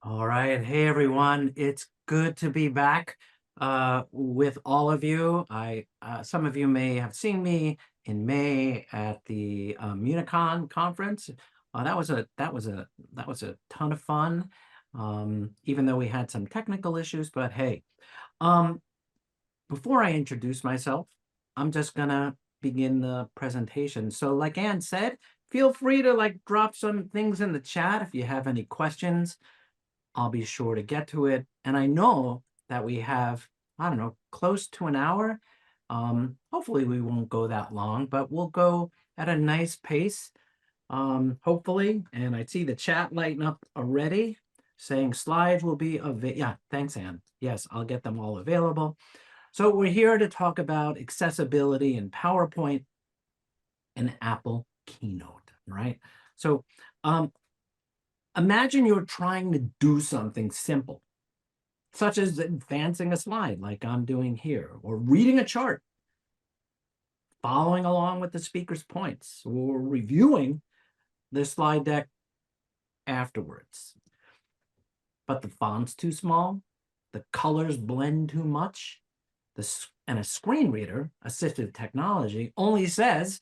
All right. Hey, everyone. It's good to be back with all of you. Some of you may have seen me in May at the Municon conference. That was a ton of fun. Even though we had some technical issues, but hey, um, before I introduce myself, I'm just gonna begin the presentation. So, like Ann said, feel free to drop some things in the chat if you have any questions. I'll be sure to get to it. And I know that we have, I don't know, close to an hour. Hopefully we won't go that long, but we'll go at a nice pace, hopefully. And I see the chat lighting up already saying slides will be available. Yeah, thanks, Ann. Yes, I'll get them all available. So we're here to talk about accessibility in PowerPoint and Apple Keynote, right? So um, imagine you're trying to do something simple, such as advancing a slide like I'm doing here, or reading a chart, following along with the speaker's points, or reviewing the slide deck afterwards. But the font's too small, the colors blend too much, and a screen reader, assistive technology, only says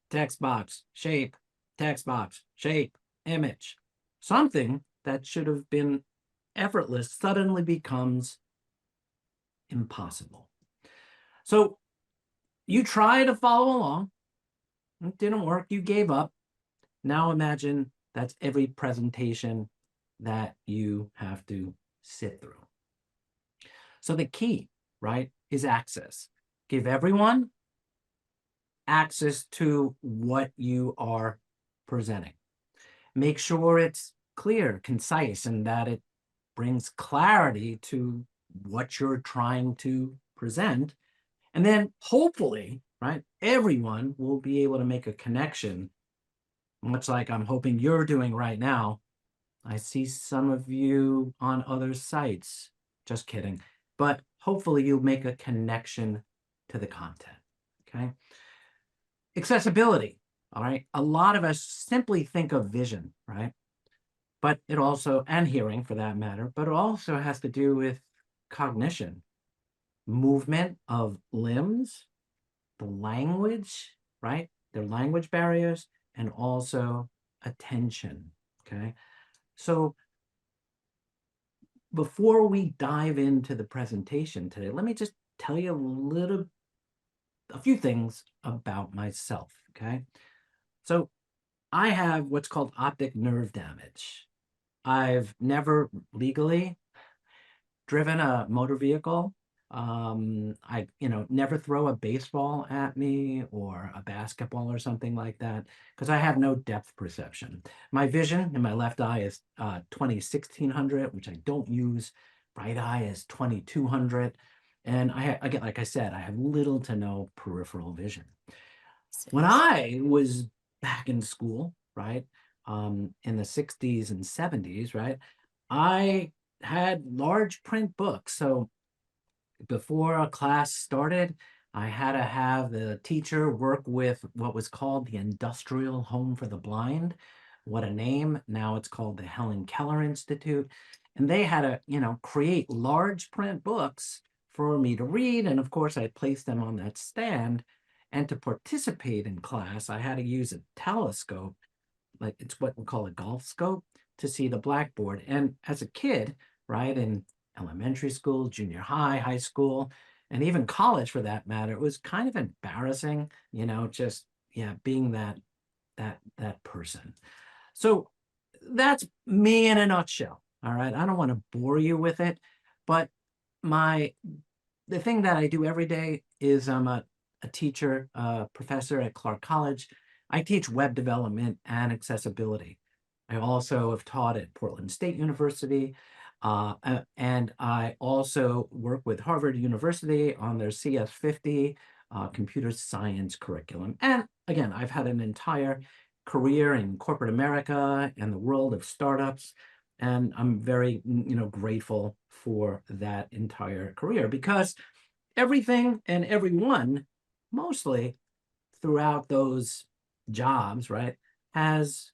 text box, shape, text box, shape, image. Something that should have been effortless suddenly becomes impossible. So you try to follow along, it didn't work, you gave up. Now imagine that's every presentation that you have to sit through. So the key, right, is access. Give everyone access to what you are presenting. Make sure it's clear, concise, and that it brings clarity to what you're trying to present. And then hopefully, right, everyone will be able to make a connection, much like I'm hoping you're doing right now. I see some of you on other sites. Just kidding. But hopefully you'll make a connection to the content. Okay. Accessibility. All right. A lot of us simply think of vision, right? But it also, and hearing for that matter, but it also has to do with cognition, movement of limbs, the language, right? Their language barriers, and also attention. Okay. So before we dive into the presentation today, let me just tell you a few things about myself. Okay. So I have what's called optic nerve damage. I've never legally driven a motor vehicle. Never throw a baseball at me or a basketball or something like that because I have no depth perception. My vision in my left eye is 20/1600, which I don't use. Right eye is 2200. And again, like I said, I have little to no peripheral vision. When I was back in school, right, in the 60s and 70s, right, I had large print books. So before a class started, I had to have the teacher work with what was called the Industrial Home for the Blind. What a name. Now it's called the Helen Keller Institute. And they had to, create large print books for me to read. And of course, I placed them on that stand. And to participate in class, I had to use a telescope, like it's what we call a golf scope, to see the blackboard. And as a kid, right, in elementary school, junior high, high school, and even college for that matter, it was kind of embarrassing, just being that person. So that's me in a nutshell. All right. I don't want to bore you with it, but the thing that I do every day is I'm a teacher, professor at Clark College. I teach web development and accessibility. I also have taught at Portland State University, and I also work with Harvard University on their CS50 computer science curriculum. And again, I've had an entire career in corporate America and the world of startups, and I'm very, grateful for that entire career because everything and everyone, mostly throughout those jobs, right, has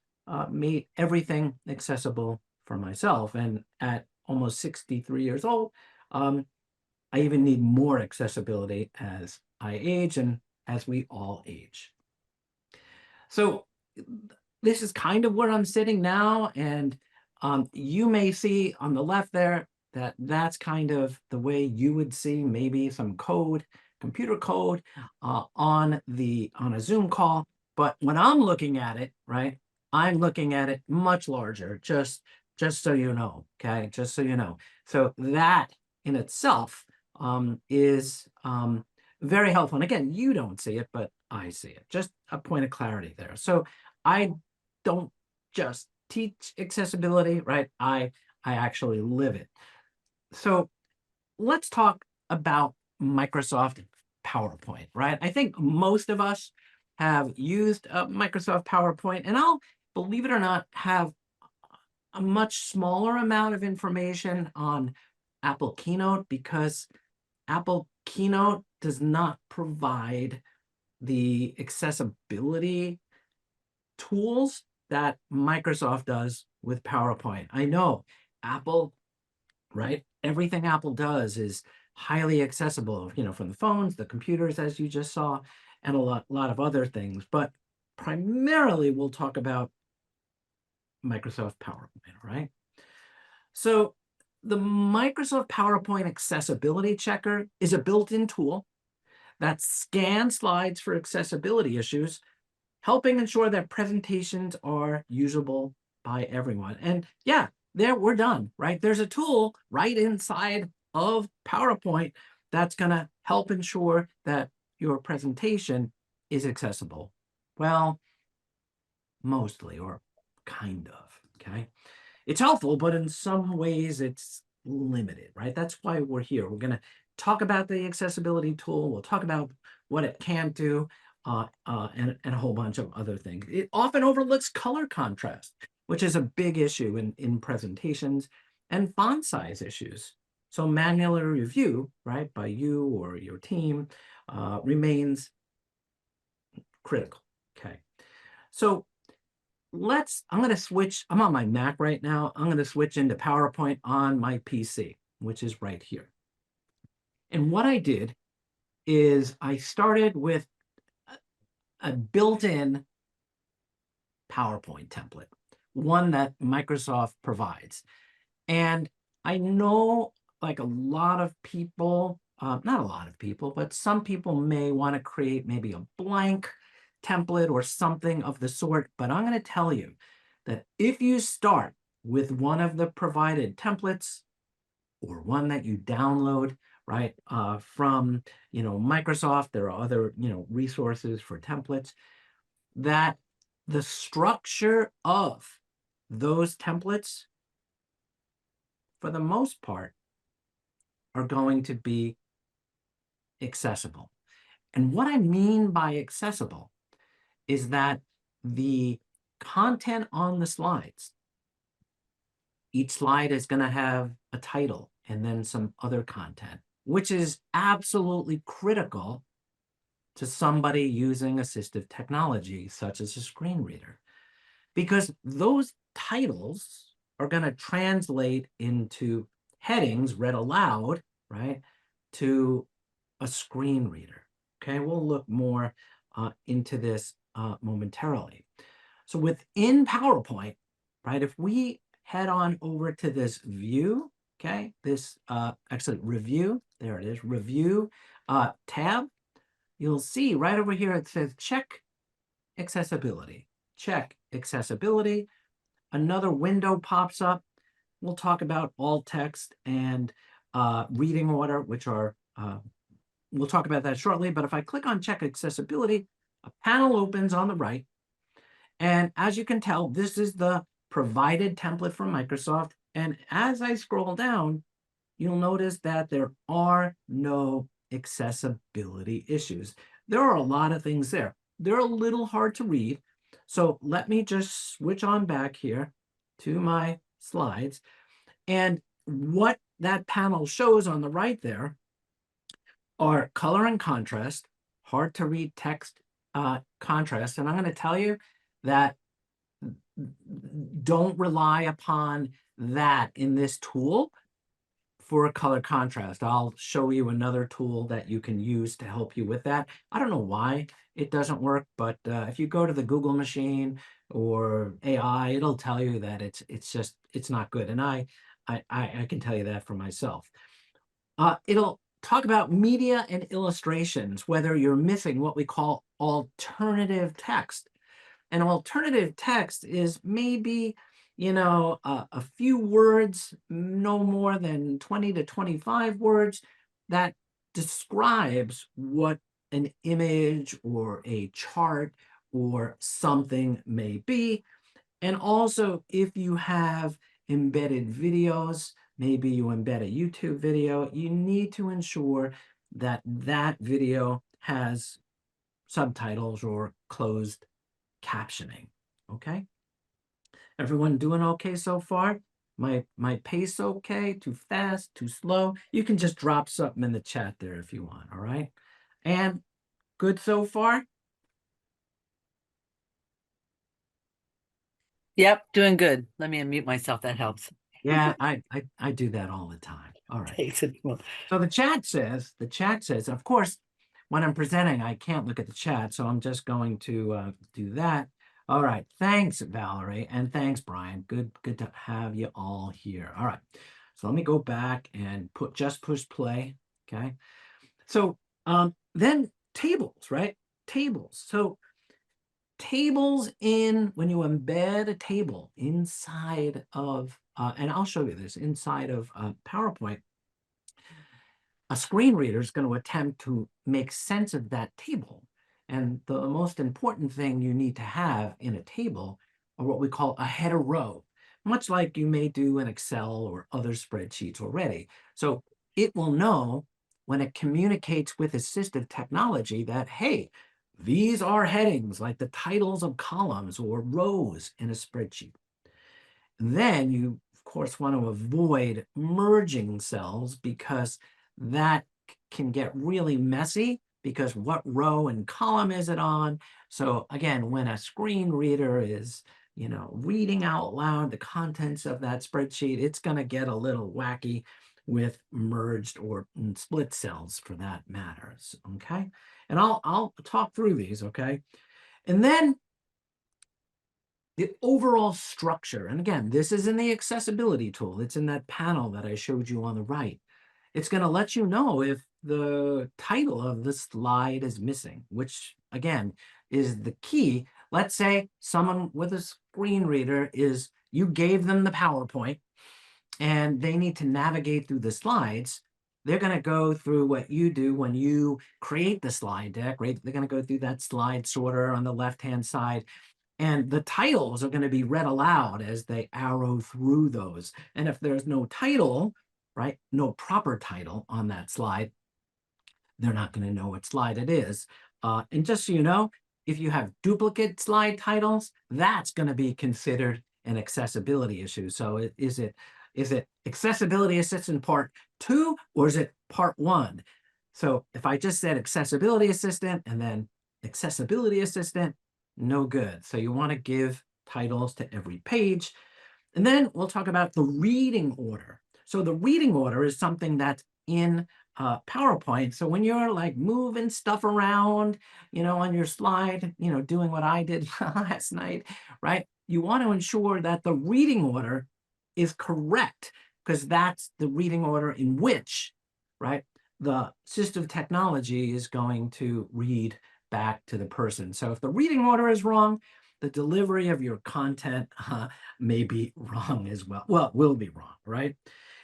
made everything accessible for myself. And at almost 63 years old, I even need more accessibility as I age and as we all age. So this is kind of where I'm sitting now. And you may see on the left there that that's kind of the way you would see maybe some code, computer code on a Zoom call. But when I'm looking at it, right, I'm looking at it much larger, just so you know, okay, just so you know. So that in itself is very helpful. And again, you don't see it, but I see it. Just a point of clarity there. So I don't just teach accessibility, right? I actually live it. So let's talk about Microsoft PowerPoint, right? I think most of us have used Microsoft PowerPoint, and I'll, believe it or not, have a much smaller amount of information on Apple Keynote because Apple Keynote does not provide the accessibility tools that Microsoft does with PowerPoint. I know Apple, right? Everything Apple does is highly accessible, from the phones, the computers, as you just saw, and a lot of other things. But primarily, we'll talk about Microsoft PowerPoint, right? So the Microsoft PowerPoint Accessibility Checker is a built-in tool that scans slides for accessibility issues, helping ensure that presentations are usable by everyone. And yeah, there we're done, right? There's a tool right inside of PowerPoint that's going to help ensure that your presentation is accessible. Well, mostly, or kind of, okay? It's helpful, but in some ways it's limited, right? That's why we're here. We're going to talk about the accessibility tool. We'll talk about what it can do and a whole bunch of other things. It often overlooks color contrast, which is a big issue in presentations, and font size issues. So manual review, right, by you or your team remains critical, okay? So I'm going to switch. I'm on my Mac right now. I'm going to switch into PowerPoint on my PC, which is right here. And what I did is I started with a built-in PowerPoint template, one that Microsoft provides. And I know like a lot of people, not a lot of people, but some people may want to create maybe a blank template or something of the sort. But I'm going to tell you that if you start with one of the provided templates or one that you download, right, from, Microsoft, there are other, resources for templates, that the structure of those templates, for the most part, are going to be accessible. And what I mean by accessible is that the content on the slides, each slide is going to have a title and then some other content, which is absolutely critical to somebody using assistive technology, such as a screen reader, because those titles are going to translate into headings read aloud, right, to a screen reader. Okay, we'll look more into this momentarily. So within PowerPoint, right, if we head on over to this view, okay, this actually review, there it is, review tab, you'll see right over here it says check accessibility. Check accessibility. Another window pops up. We'll talk about alt text and reading order, which are, we'll talk about that shortly. But if I click on check accessibility, a panel opens on the right. And as you can tell, this is the provided template from Microsoft. And as I scroll down, you'll notice that there are no accessibility issues. There are a lot of things there. They're a little hard to read. So let me just switch on back here to my slides. And what that panel shows on the right there are color and contrast, hard to read text contrast. And I'm going to tell you that don't rely upon that in this tool for a color contrast. I'll show you another tool that you can use to help you with that. I don't know why it doesn't work, but if you go to the Google machine or AI, it'll tell you that it's not good. And I can tell you that for myself. It'll talk about media and illustrations, whether you're missing what we call alternative text. And alternative text is maybe, a few words, no more than 20 to 25 words, that describes what an image or a chart or something may be. And also, if you have embedded videos, maybe you embed a YouTube video, you need to ensure that that video has subtitles or closed captioning. Okay, everyone doing okay so far? My pace okay? Too fast? Too slow? You can just drop something in the chat there if you want. All right, and good so far? Yep, doing good. Let me unmute myself. That helps. Yeah, I do that all the time. All right. Takes it. So the chat says, of course, when I'm presenting, I can't look at the chat, so I'm just going to do that. All right, thanks, Valerie, and thanks, Brian. Good to have you all here. All right, so let me go back and push play. Okay, so then tables, right? Tables. So tables when you embed a table inside of, and I'll show you this inside of PowerPoint. A screen reader is going to attempt to make sense of that table. And the most important thing you need to have in a table are what we call a header row, much like you may do in Excel or other spreadsheets already. So it will know when it communicates with assistive technology that, hey, these are headings like the titles of columns or rows in a spreadsheet. Then you, of course, want to avoid merging cells because that can get really messy because what row and column is it on? So again, when a screen reader is, reading out loud the contents of that spreadsheet, it's going to get a little wacky with merged or split cells for that matters, okay? And I'll talk through these, okay? And then the overall structure, and again, this is in the accessibility tool. It's in that panel that I showed you on the right. It's going to let you know if the title of the slide is missing, which again is the key. Let's say someone with a screen reader you gave them the PowerPoint and they need to navigate through the slides. They're going to go through what you do when you create the slide deck, right? They're going to go through that slide sorter on the left-hand side. And the titles are going to be read aloud as they arrow through those. And if there's no title, right, no proper title on that slide, they're not going to know what slide it is. And just so you know, if you have duplicate slide titles, that's going to be considered an accessibility issue. So is it Accessibility Assistant Part 2 or is it Part 1? So if I just said Accessibility Assistant and then Accessibility Assistant, no good. So you want to give titles to every page. And then we'll talk about the reading order. So the reading order is something that's in PowerPoint. So when you're like moving stuff around, on your slide, doing what I did last night, right? You want to ensure that the reading order is correct because that's the reading order in which, right, the assistive technology is going to read back to the person. So if the reading order is wrong, the delivery of your content may be wrong as well. Well, will be wrong, right?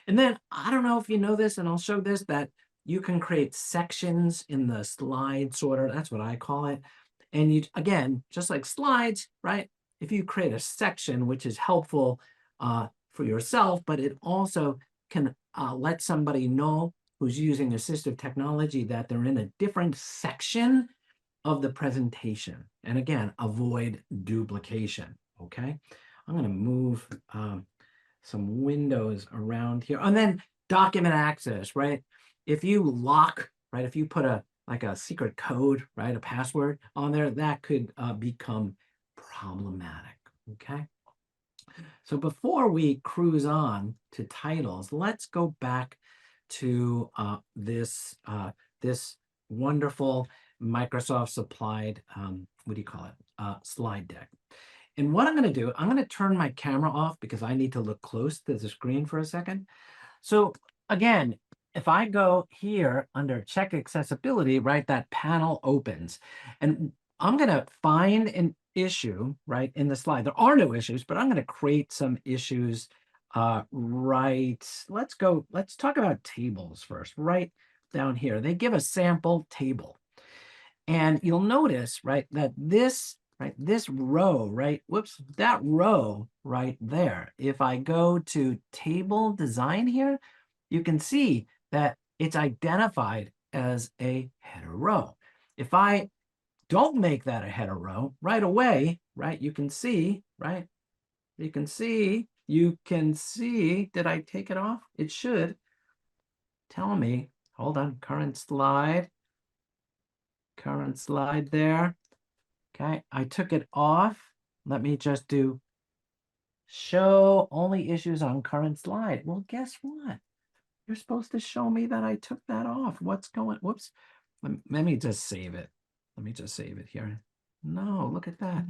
And then I don't know if you know this, and I'll show this, that you can create sections in the slide sorter. That's what I call it. And you, again, just like slides, right? If you create a section, which is helpful for yourself, but it also can let somebody know who's using assistive technology that they're in a different section of the presentation. And again, avoid duplication, okay? I'm gonna move some windows around here. And then document access, right? If you lock, right, if you put like a secret code, right, a password on there, that could become problematic, okay? So before we cruise on to titles, let's go back to this wonderful Microsoft supplied, what do you call it, slide deck. And what I'm going to do, I'm going to turn my camera off because I need to look close to the screen for a second. So again, if I go here under check accessibility, right, that panel opens and I'm going to find an issue, right, in the slide. There are no issues, but I'm going to create some issues, right. Let's talk about tables first, right down here. They give a sample table. And you'll notice, right, that this row, right, whoops, that row right there, if I go to table design here, you can see that it's identified as a header row. If I don't make that a header row right away, right, you can see, right, you can see, did I take it off? It should tell me, hold on, current slide there. Okay, I took it off. Let me just do show only issues on current slide. Well, guess what? You're supposed to show me that I took that off. What's going, whoops. Let me just save it. Let me just save it here. No, look at that.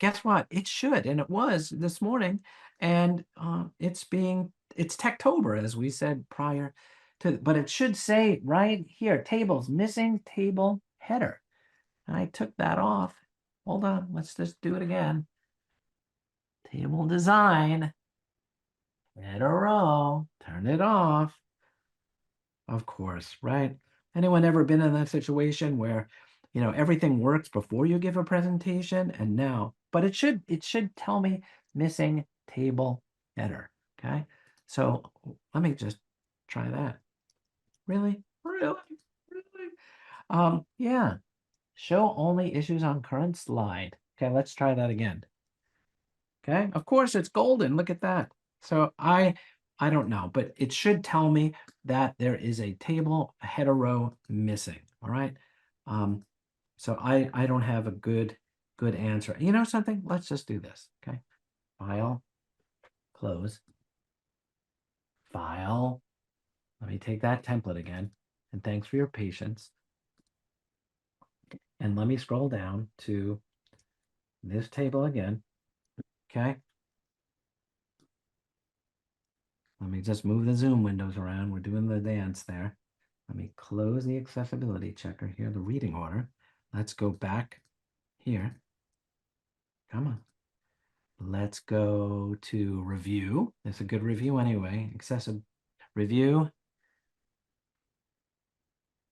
Guess what? It should, and it was this morning, and it's Techtober, as we said prior to, but it should say right here, tables, missing table header. And I took that off. Hold on, let's just do it again. Table design, header row, turn it off. Of course, right? Anyone ever been in that situation where, everything works before you give a presentation and now, but it should tell me missing table header, okay? So let me just try that. Really? Yeah. Show only issues on current slide. Okay, let's try that again. Okay, of course it's golden. Look at that. So I don't know, but it should tell me that there is a table, a header row missing. All right. So I don't have a good answer. You know something? Let's just do this. Okay. File, close, file. Let me take that template again. And thanks for your patience. And let me scroll down to this table again. Okay. Let me just move the Zoom windows around. We're doing the dance there. Let me close the accessibility checker here, the reading order. Let's go back here. Come on. Let's go to review. It's a good review anyway. Accessible review.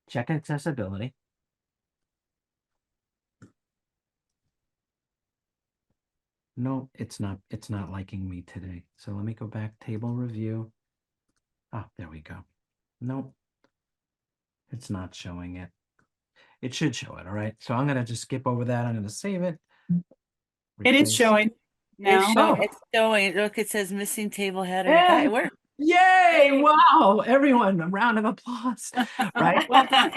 Check accessibility. No, it's not liking me today. So let me go back, table review. Ah, there we go. Nope. It's not showing it. It should show it, all right? So I'm gonna just skip over that. I'm gonna save it. It is Replace. showing now. It's showing. Look, it says missing table header. Yeah. It worked. Yay! Wow! Everyone, a round of applause. Right? Well done.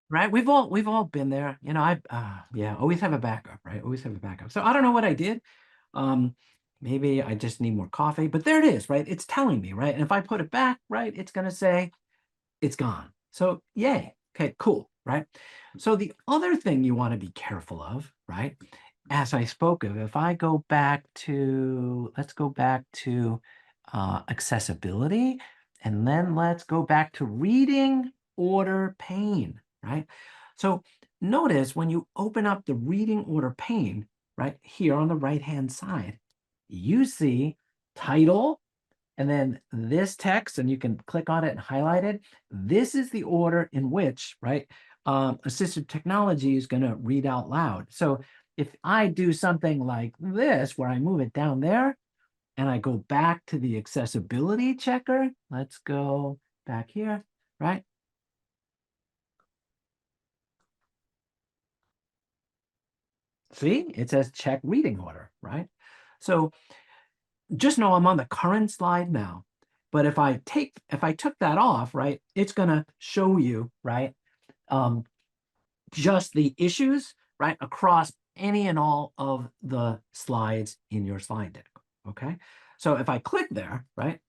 Right? We've all been there. Yeah, always have a backup, right? Always have a backup. So I don't know what I did. Maybe I just need more coffee, but there it is, right? It's telling me, right? And if I put it back, right, it's gonna say it's gone. So yay. Okay, cool, right? So the other thing you want to be careful of, right? As I spoke of, if I go back to, let's go back to accessibility, and then let's go back to reading order pane, right? So notice when you open up the reading order pane, right here on the right-hand side, you see title, and then this text, and you can click on it and highlight it. This is the order in which, right, assistive technology is going to read out loud. So if I do something like this, where I move it down there, and I go back to the accessibility checker, let's go back here, right? See, it says check reading order, right? So just know I'm on the current slide now. But if I took that off, right, it's gonna show you, right, just the issues, right, across any and all of the slides in your slide deck. okay? So if I click there, right,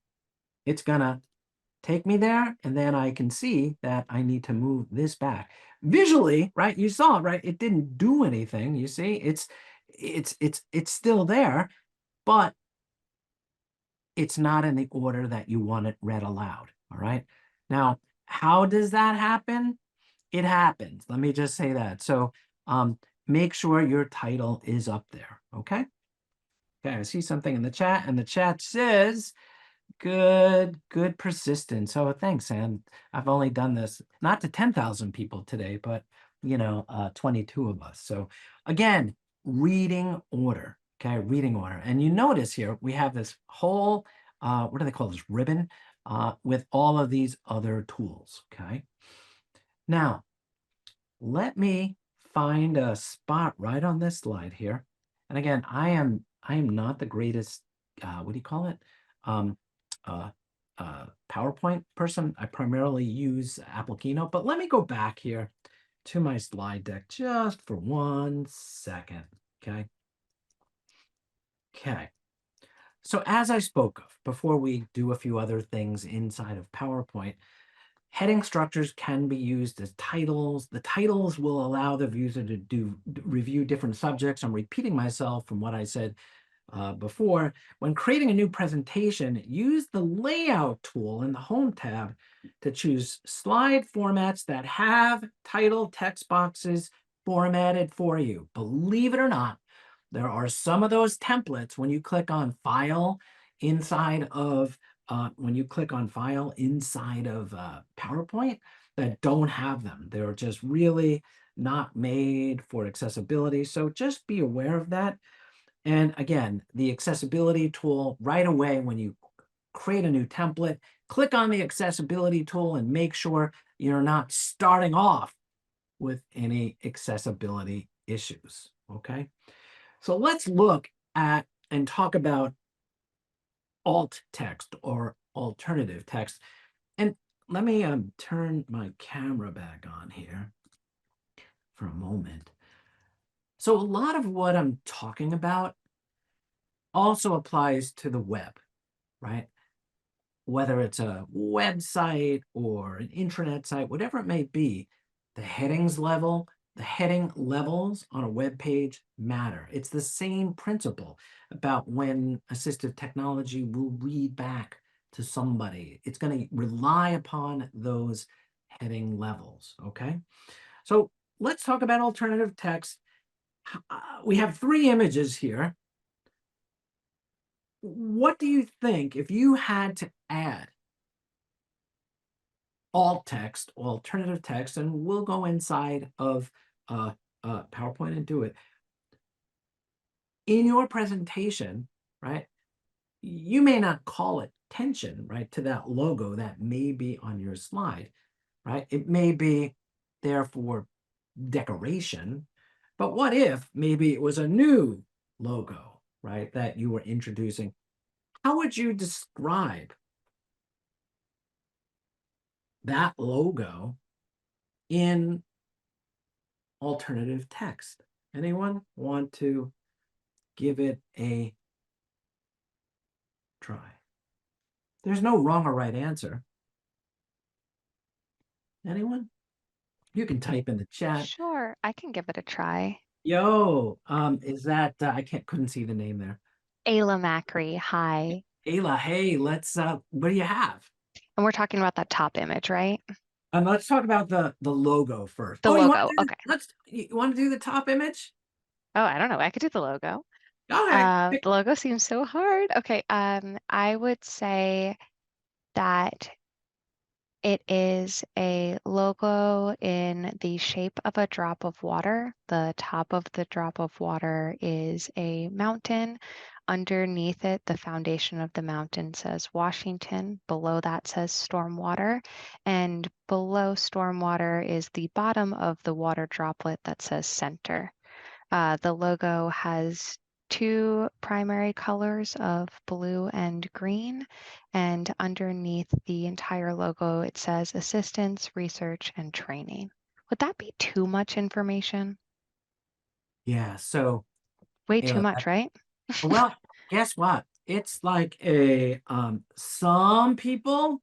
it's gonna take me there, and then I can see that I need to move this back. Visually, right, you saw it, right? It didn't do anything, you see? It's still there, but it's not in the order that you want it read aloud, all right? Now, how does that happen? It happens. Let me just say that. So, make sure your title is up there, okay? Okay, I see something in the chat, and the chat says, good persistence. Oh, thanks, Sam. I've only done this, not to 10,000 people today, but, 22 of us. So again, reading order, okay, reading order. And you notice here, we have this whole, what do they call this, ribbon, with all of these other tools, okay? Now, let me find a spot right on this slide here. And again, I am not the greatest, what do you call it? Um, uh, PowerPoint person. I primarily use Apple Keynote, but let me go back here to my slide deck just for 1 second, okay? Okay. So as I spoke of, before we do a few other things inside of PowerPoint, heading structures can be used as titles. The titles will allow the user to review different subjects. I'm repeating myself from what I said before. When creating a new presentation, use the layout tool in the Home tab to choose slide formats that have title text boxes formatted for you. Believe it or not, there are some of those templates when you click on File inside of PowerPoint that don't have them. They're just really not made for accessibility. So just be aware of that. And again, the accessibility tool right away when you create a new template, click on the accessibility tool and make sure you're not starting off with any accessibility issues, okay? So let's look at and talk about alt text or alternative text. And let me turn my camera back on here for a moment. So a lot of what I'm talking about also applies to the web, right? Whether it's a website or an intranet site, whatever it may be, the heading levels on a web page matter. It's the same principle about when assistive technology will read back to somebody. It's going to rely upon those heading levels, okay? So let's talk about alternative text. We have 3 images here. What do you think if you had to add alt text, alternative text, and we'll go inside of PowerPoint and do it. In your presentation, right, you may not call attention, right, to that logo that may be on your slide, right? It may be there for decoration, but what if maybe it was a new logo, right, that you were introducing? How would you describe that logo in alternative text? Anyone want to give it a try? There's no wrong or right answer. Anyone? You can type in the chat. Sure, I can give it a try. Yo, is that I couldn't see the name there. Ayla Macri, hi. Ayla, hey, let's what do you have? And we're talking about that top image, right? Let's talk about the logo first. The Oh, logo, okay. You want to do the top image? Oh, I don't know, I could do the logo. Okay. The logo seems so hard. Okay, I would say that it is a logo in the shape of a drop of water. The top of the drop of water is a mountain. Underneath it, the foundation of the mountain says Washington. Below that says stormwater. And below stormwater is the bottom of the water droplet that says center. The logo has 2 primary colors of blue and green, and underneath the entire logo, it says assistance, research, and training. Would that be too much information? Yeah, so Way too Ayla, much, right? well, guess what? it's like a some people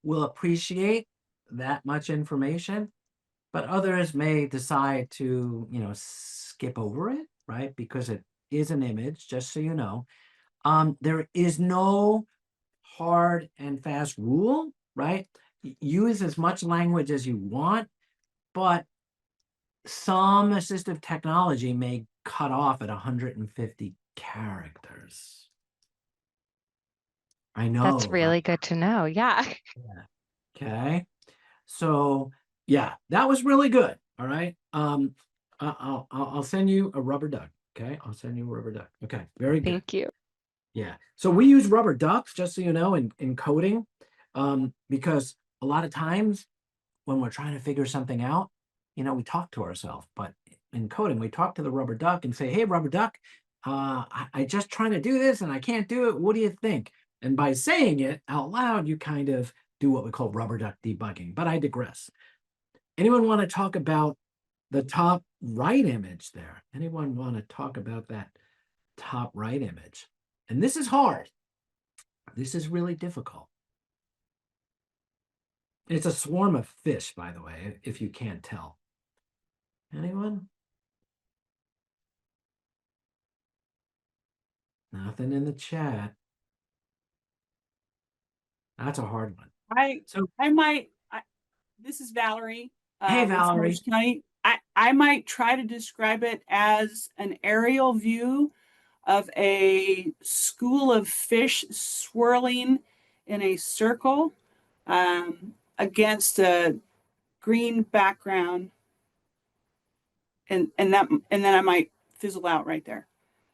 will appreciate that much information, but others may decide to, skip over it, right? Because it is an image, just so you know. There is no hard and fast rule, right? Use as much language as you want, but some assistive technology may cut off at 150 characters. I know, That's right? really good to know. Yeah. Yeah. Okay. So yeah, that was really good. All right. I'll send you a rubber duck. Okay. I'll send you a rubber duck. Okay. Very good. Thank you. Yeah. So we use rubber ducks, just so you know, in coding, because a lot of times when we're trying to figure something out, we talk to ourselves. But in coding, we talk to the rubber duck and say, "Hey, rubber duck, I just trying to do this and I can't do it. What do you think?" And by saying it out loud, you kind of do what we call rubber duck debugging. But I digress. Anyone want to talk about the top right image there? Anyone want to talk about that top right image? And this is hard. This is really difficult. It's a swarm of fish, by the way, if you can't tell. Anyone? Nothing in the chat. That's a hard one. So, This is Valerie. hey, with Valerie. Morris County. I might try to describe it as an aerial view of a school of fish swirling in a circle against a green background, and then I might fizzle out right there.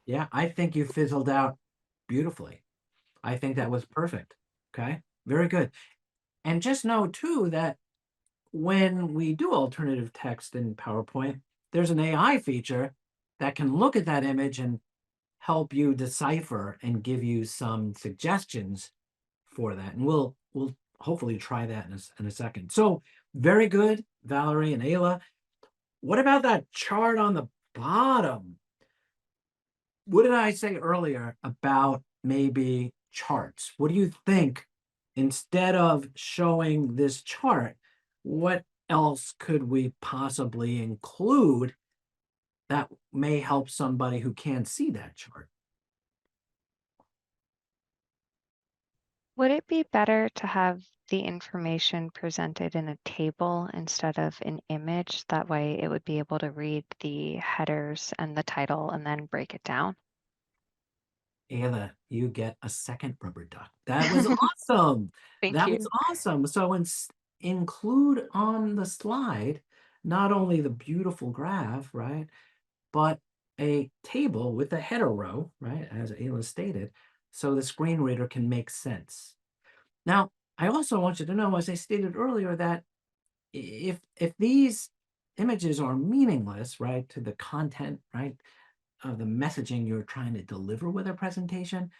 Yeah, I think you fizzled out beautifully. I think that was perfect. Okay, very good. And just know too that when we do alternative text in PowerPoint, there's an AI feature that can look at that image and help you decipher and give you some suggestions for that. And we'll hopefully try that in a second. So very good, Valerie and Ayla. What about that chart on the bottom? What did I say earlier about maybe charts? What do you think? Instead of showing this chart, what else could we possibly include that may help somebody who can't see that chart? Would it be better to have the information presented in a table instead of an image? That way it would be able to read the headers and the title and then break it down. Ayla, you get a second rubber duck. That was awesome. Thank That you. was awesome. So include on the slide not only the beautiful graph, right, but a table with a header row, right, as Ayla stated, so the screen reader can make sense. Now, I also want you to know, as I stated earlier, that if these images are meaningless, right, to the content, right, of the messaging you're trying to deliver with a presentation,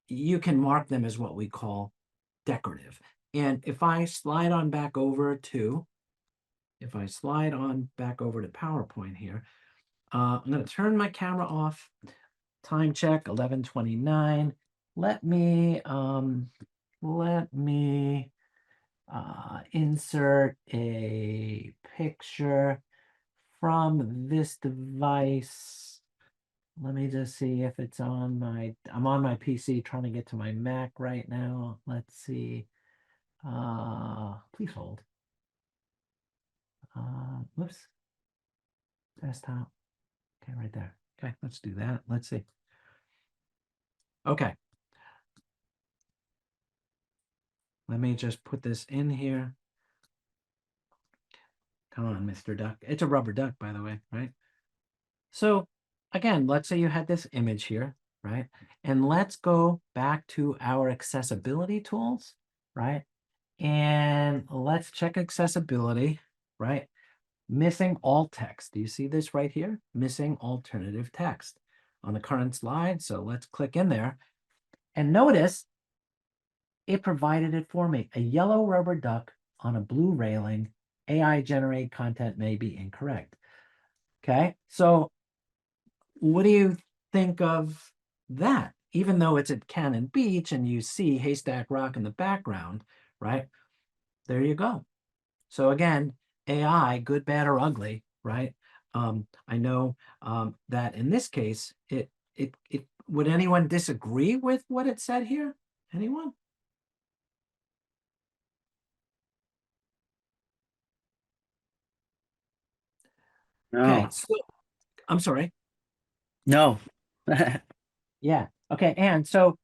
you can mark them as what we call decorative. And if I slide on back over to PowerPoint here, I'm going to turn my camera off. Time check 11:29. Let me insert a picture from this device. Let me just see if it's on I'm on my PC trying to get to my Mac right now. Let's see. Please hold. Whoops. Desktop. Okay, right there. Okay, let's do that. Let's see. Okay. Let me just put this in here. Come on, Mr. Duck. It's a rubber duck, by the way, right? So again, let's say you had this image here, right? And let's go back to our accessibility tools, right? And let's check accessibility, right? Missing alt text. Do you see this right here? Missing alternative text on the current slide. So let's click in there and notice it provided it for me. A yellow rubber duck on a blue railing. AI generate content may be incorrect. Okay, so what do you think of that? even though it's at Cannon Beach and you see Haystack Rock in the background, right? There you go. So again, AI, good, bad, or ugly, right? I know that in this case, it would anyone disagree with what it said here? Anyone? Okay, No. so I'm sorry. No. Yeah. Okay. And so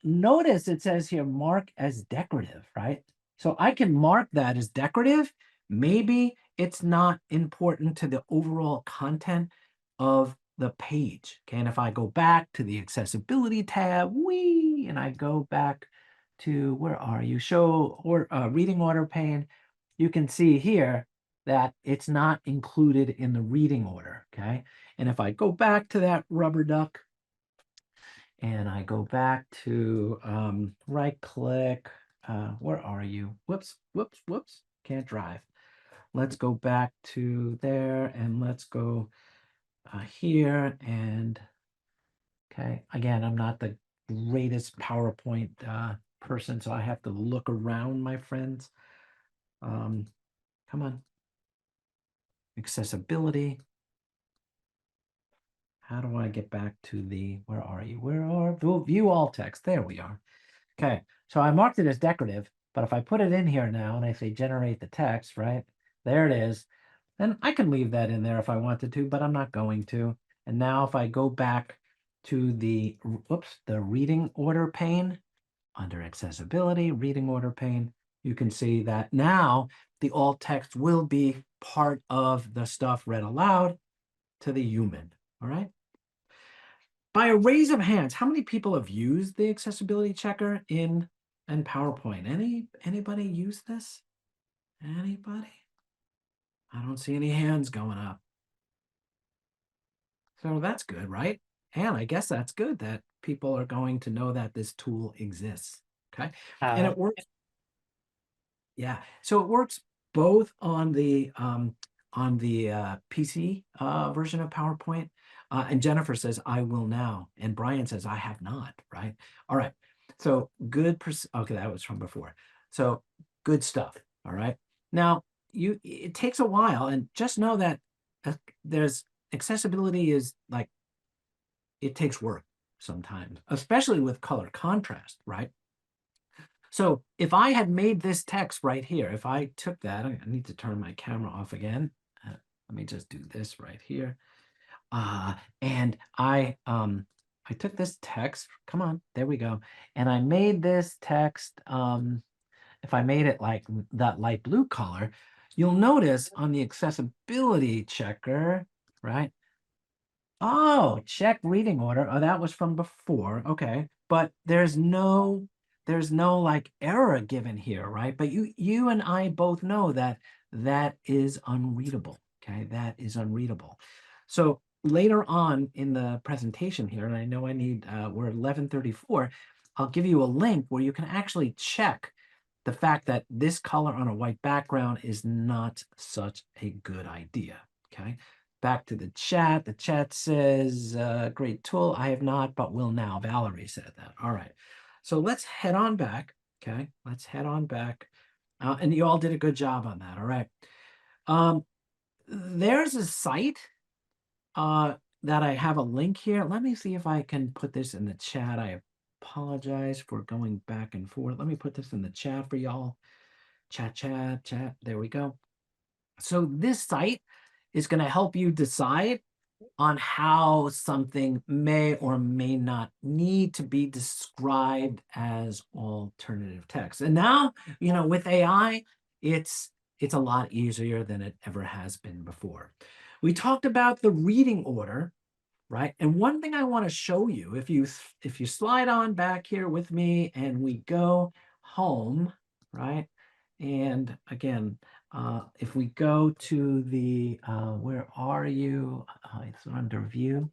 notice it says here mark as decorative, right? So I can mark that as decorative. Maybe it's not important to the overall content of the page. Okay. And if I go back to the accessibility tab, and I go back to where are you? Show or reading order pane, you can see here that it's not included in the reading order. Okay. And if I go back to that rubber duck, and I go back to right click. Where are you? Whoops, whoops, whoops. Can't drive. Let's go back to there and let's go here. And okay, again, I'm not the greatest PowerPoint person, so I have to look around, my friends. Come on. Accessibility. How do I get back to the, where are you? Where are, view all text? There we are. Okay, so I marked it as decorative, but if I put it in here now and I say generate the text, right? There it is. Then I can leave that in there if I wanted to, but I'm not going to. And now if I go back to the, the reading order pane, under accessibility, reading order pane, you can see that now the alt text will be part of the stuff read aloud to the human, all right? By a raise of hands, how many people have used the accessibility checker in PowerPoint? Anybody use this? Anybody? I don't see any hands going up. So that's good, right? And I guess that's good that people are going to know that this tool exists. Okay. And it works. Yeah. So it works both on the PC version of PowerPoint. And Jennifer says, I will now. And Brian says, I have not, right? All right. So good. Okay, that was from before. So good stuff. All right. Now, it takes a while. And just know that there's accessibility is like, it takes work sometimes, especially with color contrast, right? So if I had made this text right here, if I took that, I need to turn my camera off again. Let me just do this right here. And I took this text, come on, there we go. And I made this text, if I made it like that light blue color, you'll notice on the accessibility checker, right? Oh, check reading order. Oh, that was from before. Okay. But there's no like error given here, right? But you and I both know that that is unreadable. Okay. That is unreadable. So later on in the presentation here, and I know I need, we're at 11:34, I'll give you a link where you can actually check the fact that this color on a white background is not such a good idea. Okay. Back to the chat. The chat says, great tool. I have not, but will now. Valerie said that. All right. So let's head on back. Okay. Let's head on back. And you all did a good job on that. All right. There's a site that I have a link here. Let me see if I can put this in the chat. I apologize for going back and forth. Let me put this in the chat for y'all. Chat. There we go. So this site is going to help you decide on how something may or may not need to be described as alternative text. And now, with AI, it's a lot easier than it ever has been before. We talked about the reading order, right? And one thing I want to show you, if you slide on back here with me and we go home, right? And again, if we go to the, where are you? It's under view,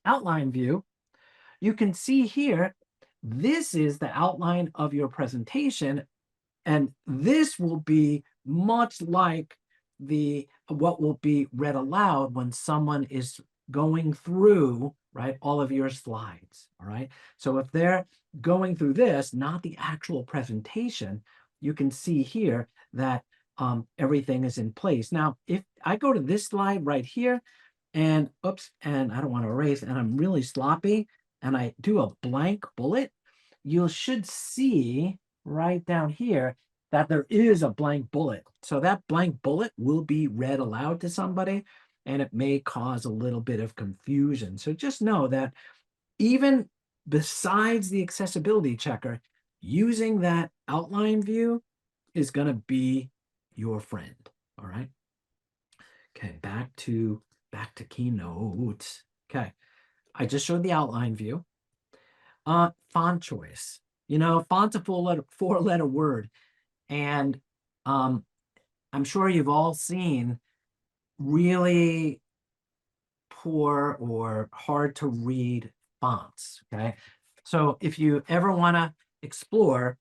outline view. You can see here, this is the outline of your presentation. And this will be much like what will be read aloud when someone is going through right? All of your slides, all right? So if they're going through this, not the actual presentation, you can see here that everything is in place. Now, if I go to this slide right here, and oops, and I don't want to erase, and I'm really sloppy, and I do a blank bullet, you should see right down here that there is a blank bullet. So that blank bullet will be read aloud to somebody, and it may cause a little bit of confusion. So just know that even besides the accessibility checker, using that outline view is going to be your friend. All right. Okay, back to Keynote. Okay, I just showed the outline view. Font choice. You know, font's a four-letter word, and I'm sure you've all seen really poor or hard to read fonts. Okay, so if you ever want to explore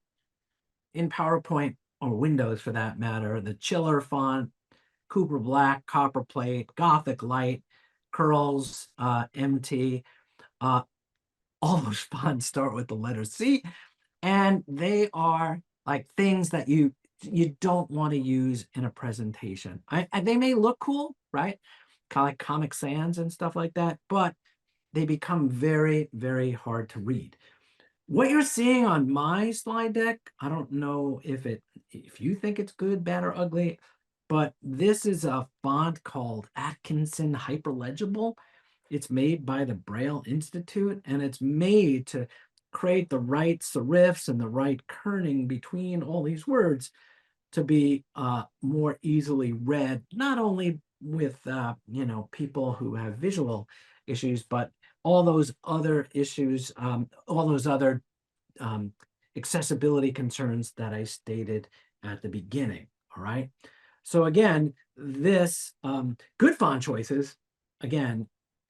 in PowerPoint or Windows for that matter, the Chiller font, Cooper Black, Copperplate, Gothic Light, Curls, MT, all those fonts start with the letter C, and they are like things that you don't want to use in a presentation. They may look cool, right? Kind of like Comic Sans and stuff like that, but they become very, very hard to read. What you're seeing on my slide deck, I don't know if you think it's good, bad, or ugly, but this is a font called Atkinson Hyperlegible. It's made by the Braille Institute, and it's made to create the right serifs and the right kerning between all these words to be more easily read, not only with people who have visual issues, but all those other issues, all those other accessibility concerns that I stated at the beginning. All right. So again, this good font choices, again,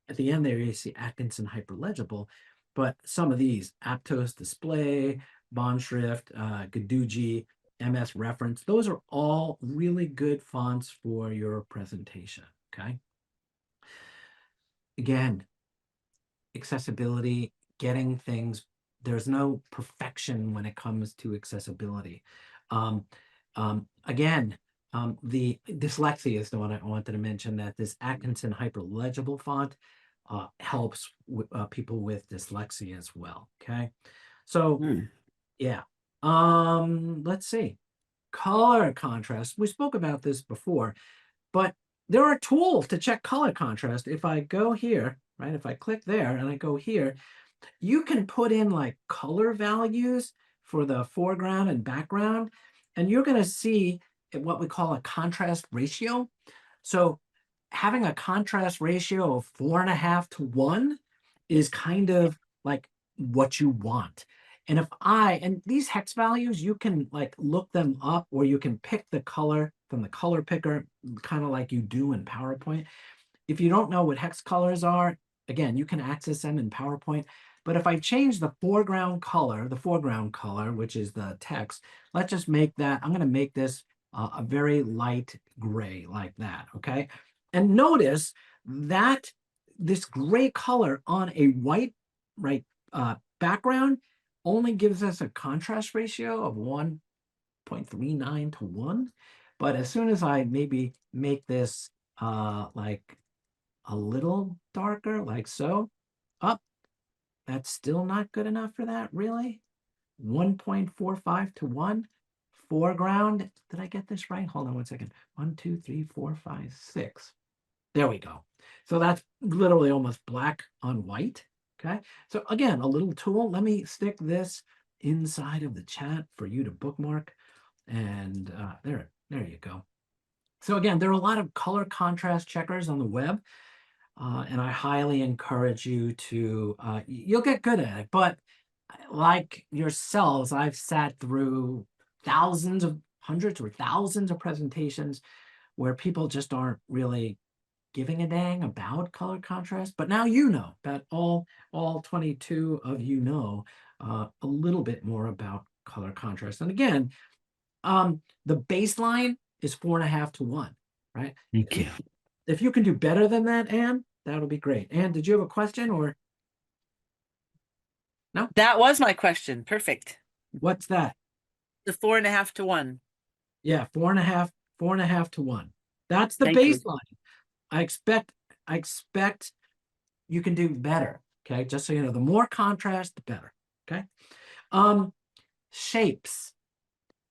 at the end there you see Atkinson Hyperlegible, but some of these, Aptos Display, Bondschrift, Gadugi, MS Reference, those are all really good fonts for your presentation, okay? Again, accessibility, getting things, there's no perfection when it comes to accessibility. Again, the dyslexia is the one I wanted to mention, that this Atkinson Hyperlegible font helps people with dyslexia as well, okay? So, yeah. Let's see. Color contrast. We spoke about this before, but there are tools to check color contrast. If I go here, right, if I click there and I go here, you can put in like color values for the foreground and background, and you're going to see what we call a contrast ratio. So having a contrast ratio of 4.5 to 1 is kind of like what you want. And these hex values, you can like look them up, or you can pick the color from the color picker, kind of like you do in PowerPoint. If you don't know what hex colors are, again, you can access them in PowerPoint. But if I change the foreground color, which is the text, let's just make that, I'm going to make this a very light gray like that, okay? And notice that this gray color on a white background only gives us a contrast ratio of 1.39 to 1. But as soon as I maybe make this like a little darker, like so, that's still not good enough for that, really? 1.45 to 1. Foreground, did I get this right? Hold on one second. 1, 2, 3, 4, 5, 6. There we go. So that's literally almost black on white. Okay. So again, a little tool. Let me stick this inside of the chat for you to bookmark. And there you go. So again, there are a lot of color contrast checkers on the web. And I highly encourage you to, you'll get good at it. But like yourselves, I've sat through hundreds or thousands of presentations where people just aren't really giving a dang about color contrast. But now you know that all 22 of you know a little bit more about color contrast. And again, the baseline is 4.5 to 1, right? Thank you. If you can do better than that, Anne, that'll be great. Anne, did you have a question or? That was my question. Perfect. What's that? The 4.5 to 1. Yeah, 4.5 to 1. That's the Thank you. baseline. I expect you can do better. Okay, just so you know, the more contrast, the better. Okay. Shapes.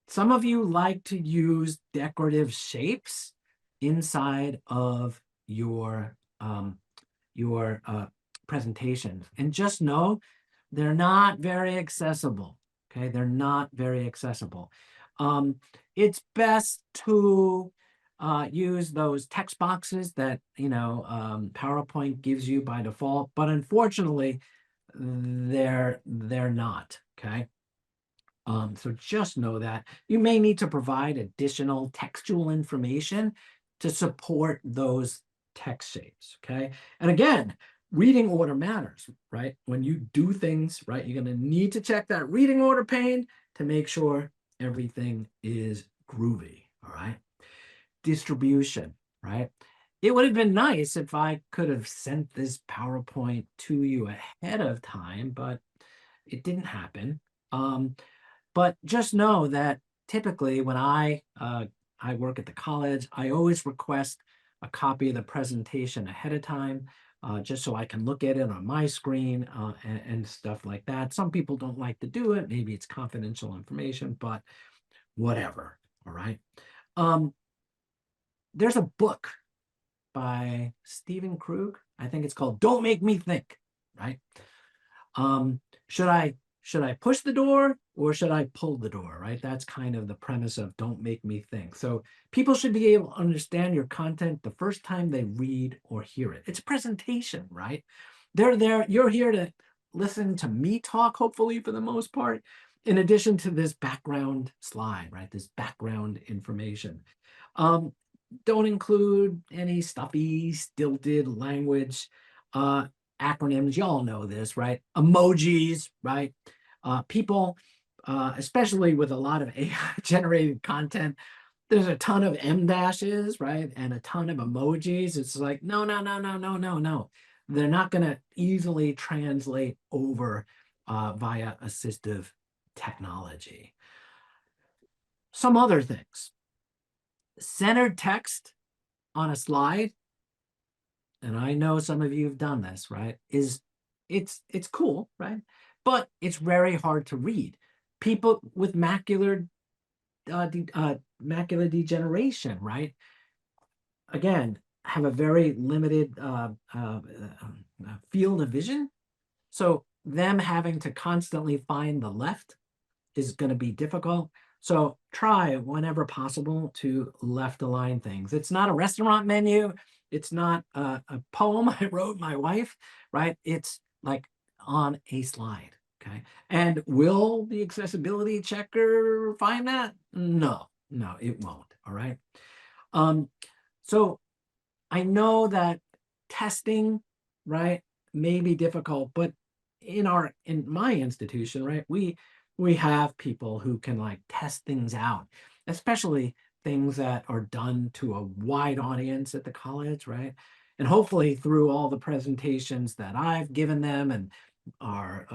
Some of you like to use decorative shapes inside of your presentations, and just know they're not very accessible. Okay, they're not very accessible. It's best to use those text boxes that PowerPoint gives you by default, but unfortunately, they're not. Okay. So just know that you may need to provide additional textual information to support those text shapes, okay? And again, reading order matters, right? When you do things, right, you're going to need to check that reading order pane to make sure everything is groovy, all right? Distribution, right? It would have been nice if I could have sent this PowerPoint to you ahead of time, but it didn't happen. But just know that typically when I work at the college, I always request a copy of the presentation ahead of time, just so I can look at it on my screen and stuff like that. Some people don't like to do it. Maybe it's confidential information, but whatever. All right. There's a book by Stephen Krug. I think it's called "Don't Make Me Think." Right. Should I push the door or should I pull the door, right? That's kind of the premise of "Don't Make Me Think." So people should be able to understand your content the first time they read or hear it. It's a presentation, right? They're there. You're here to listen to me talk, hopefully for the most part, in addition to this background slide, right? This background information. Don't include any stuffy, stilted language. Acronyms, you all know this, right? Emojis, right? People, especially with a lot of AI generated content, there's a ton of M dashes, right? And a ton of emojis. It's like, no, no, no, no, no, no, no. They're not going to easily translate over via assistive technology. Some other things. Centered text on a slide, and I know some of you have done this, right? It's cool, right? But it's very hard to read. People with macular degeneration, right? Again, have a very limited field of vision. So them having to constantly find the left is going to be difficult. So try whenever possible to left align things. It's not a restaurant menu. It's not a poem I wrote my wife, right? It's like on a slide, okay? And will the accessibility checker find that? No, it won't, all right? So I know that testing, right, may be difficult, but in my institution, right, we have people who can like test things out, especially things that are done to a wide audience at the college, right? And hopefully through all the presentations that I've given them and our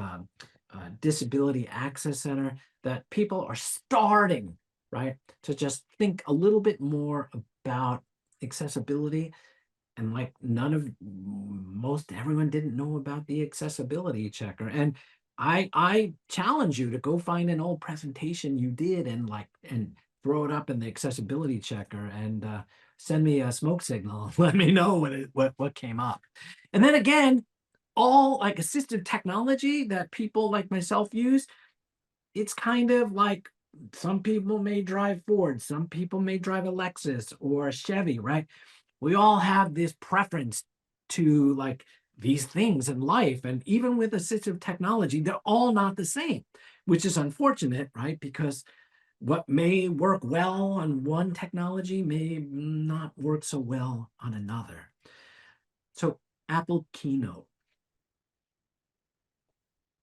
Disability Access Center, that people are starting, right, to just think a little bit more about accessibility. And like most everyone didn't know about the accessibility checker. And I challenge you to go find an old presentation you did and throw it up in the accessibility checker and send me a smoke signal. Let me know what came up. And then again, all like assistive technology that people like myself use, it's kind of like some people may drive Ford, some people may drive a Lexus or a Chevy, right? We all have this preference to like these things in life. And even with assistive technology, they're all not the same, which is unfortunate, right? Because what may work well on one technology may not work so well on another. So Apple Keynote.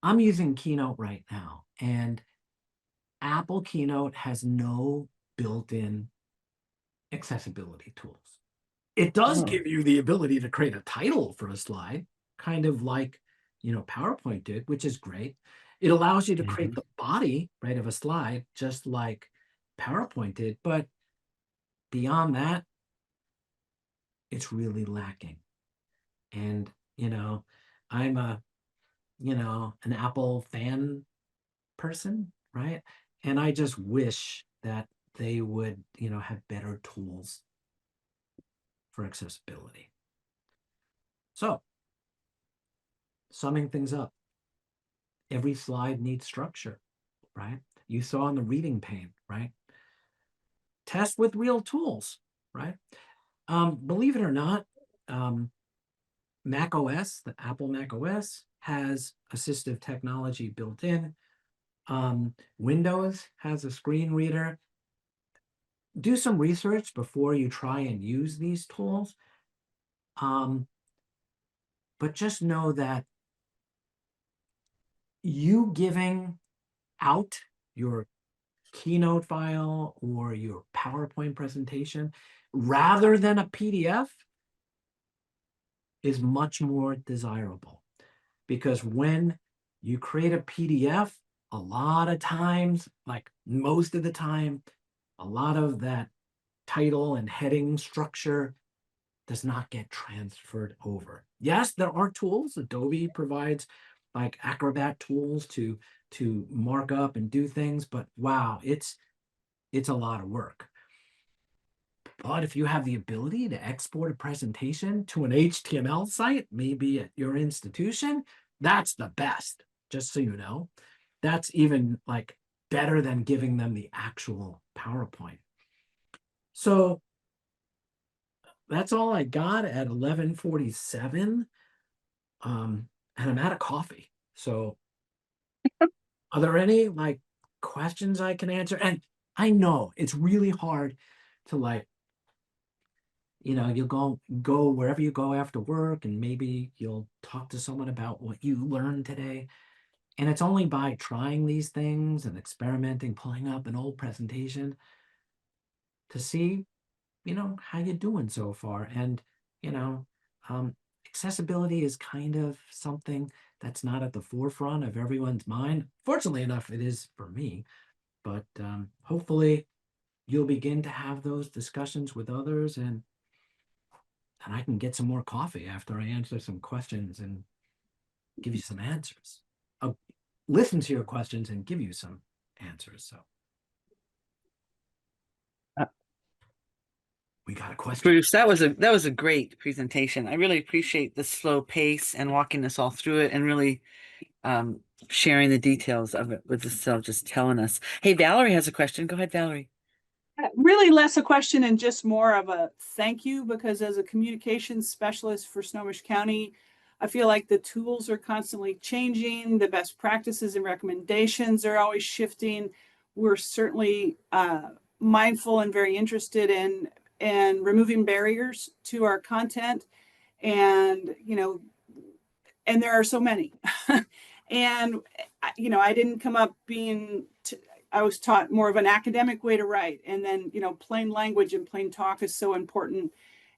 I'm using Keynote right now, and Apple Keynote has no built-in accessibility tools. It does give you the ability to create a title for a slide, kind of like PowerPoint did, which is great. It allows you to create Mhm. the body, right, of a slide, just like PowerPoint did. But beyond that, it's really lacking. And, I'm an Apple fan person, right? And I just wish that they would, have better tools for accessibility. So, summing things up, every slide needs structure, right? You saw on the reading pane, right? Test with real tools, right? Believe it or not, Mac OS, the Apple Mac OS, has assistive technology built in. Windows has a screen reader. Do some research before you try and use these tools. But just know that you giving out your Keynote file or your PowerPoint presentation rather than a PDF is much more desirable. Because when you create a PDF, a lot of times, like most of the time, a lot of that title and heading structure does not get transferred over. Yes, there are tools. Adobe provides like Acrobat tools to mark up and do things, but wow, it's a lot of work. But if you have the ability to export a presentation to an HTML site, maybe at your institution, that's the best, just so you know. That's even like better than giving them the actual PowerPoint. So that's all I got at 11:47. And I'm out of coffee. So are there any like questions I can answer? And I know it's really hard to like, you'll go wherever you go after work and maybe you'll talk to someone about what you learned today. And it's only by trying these things and experimenting, pulling up an old presentation to see, how you're doing so far. And, you know, um, accessibility is kind of something that's not at the forefront of everyone's mind. Fortunately enough, it is for me, but hopefully you'll begin to have those discussions with others and I can get some more coffee after I answer some questions and give you some answers. I'll listen to your questions and give you some answers. So we got a question. Bruce, that was a great presentation. I really appreciate the slow pace and walking us all through it and really sharing the details of it with us, so just telling us. Hey, Valerie has a question. Go ahead, Valerie. Really less a question and just more of a thank you, because as a communications specialist for Snohomish County, I feel like the tools are constantly changing. The best practices and recommendations are always shifting. We're certainly mindful and very interested in removing barriers to our content. And, and there are so many. And, I didn't come up I was taught more of an academic way to write. And then, plain language and plain talk is so important.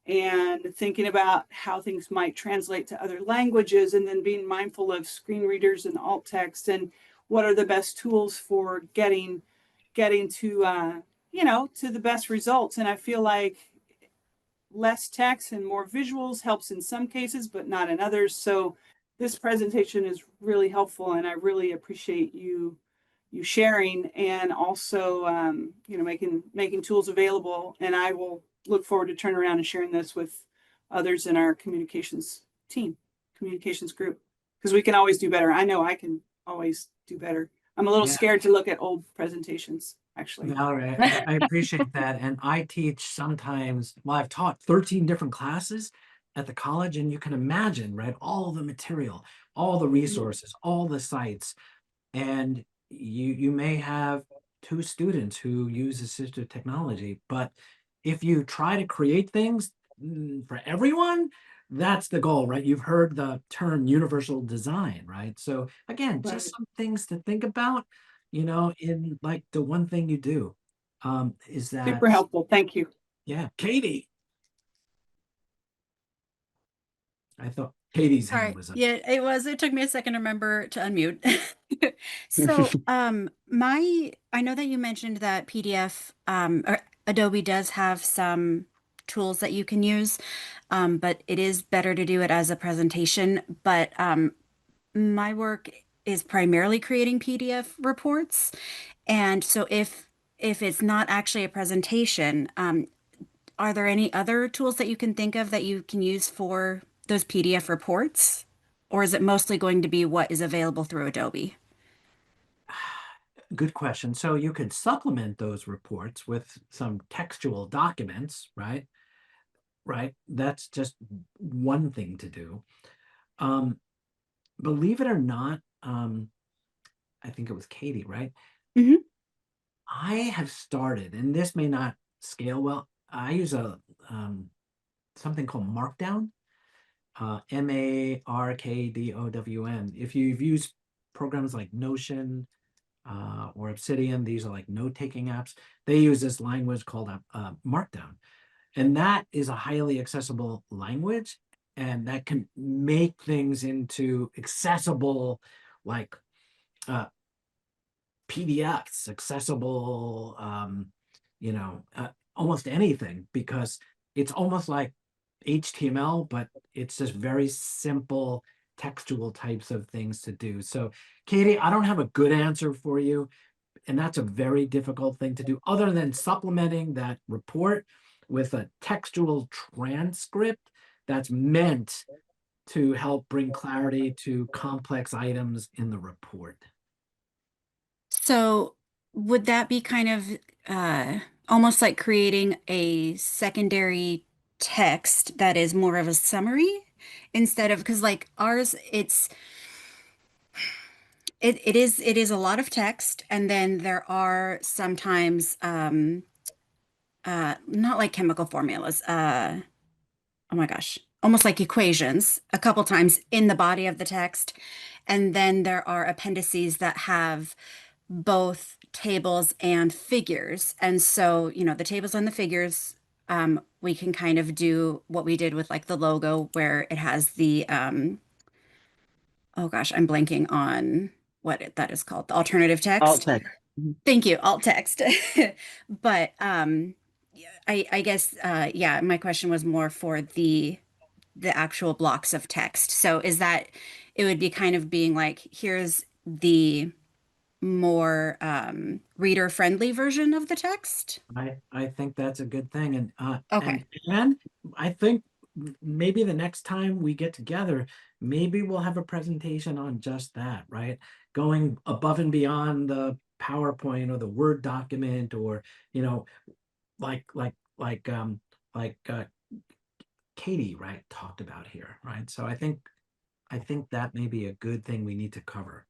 And thinking about how things might translate to other languages, and then being mindful of screen readers and alt text, and what are the best tools for getting to, to the best results. And I feel like less text and more visuals helps in some cases, but not in others. So this presentation is really helpful, and I really appreciate you sharing, and also making tools available. And I will look forward to turning around and sharing this with others in our communications group, because we can always do better. I know I can always do better. I'm a little Yeah. scared to look at old presentations, actually. Valerie, I appreciate that. And I teach sometimes, well, I've taught 13 different classes at the college, and you can imagine, right? All the material, all the resources, all the sites. And you may have 2 students who use assistive technology, but if you try to create things for everyone, that's the goal, right? You've heard the term universal design, right? So again, just some things to think about, in like the one thing you do, is that Super helpful. Thank you. yeah, Katie. I thought Katie's All hand right. was up. Yeah, it was. It took me a second to remember to unmute. So, I know that you mentioned that PDF, or Adobe does have some tools that you can use, but it is better to do it as a presentation. But my work is primarily creating PDF reports, and so if it's not actually a presentation, are there any other tools that you can think of that you can use for those PDF reports? Or is it mostly going to be what is available through Adobe? Good question. So you could supplement those reports with some textual documents, right? Right. That's just one thing to do. Believe it or not, I think it was Katie, right? Mhm. I have started, and this may not scale well. I use a something called Markdown, Markdown. If you've used programs like Notion or Obsidian, these are like note-taking apps. They use this language called Markdown, and that is a highly accessible language, and that can make things into accessible, like uh, PDFs, accessible, almost anything, because it's almost like HTML, but it's just very simple textual types of things to do. So, Katie, I don't have a good answer for you, and that's a very difficult thing to do, other than supplementing that report with a textual transcript that's meant to help bring clarity to complex items in the report. So would that be kind of almost like creating a secondary text that is more of a summary instead of, because like ours, it is a lot of text, and then there are sometimes not like chemical formulas, oh my gosh, almost like equations a couple times in the body of the text. And then there are appendices that have both tables and figures. And so, the tables and the figures, we can kind of do what we did with like the logo where it has the, oh gosh, I'm blanking on that is called, the alternative Alt text. text. Mhm. Thank you, alt text. But yeah, I guess yeah, my question was more for the actual blocks of text. So is that it would be kind of being like, here's the more reader friendly version of the text? I think that's a good thing, and Okay. I think maybe the next time we get together, maybe we'll have a presentation on just that, right? Going above and beyond the PowerPoint or the Word document, or you know, like like like um like Katie, right, talked about here, right? So I think that may be a good thing we need to cover.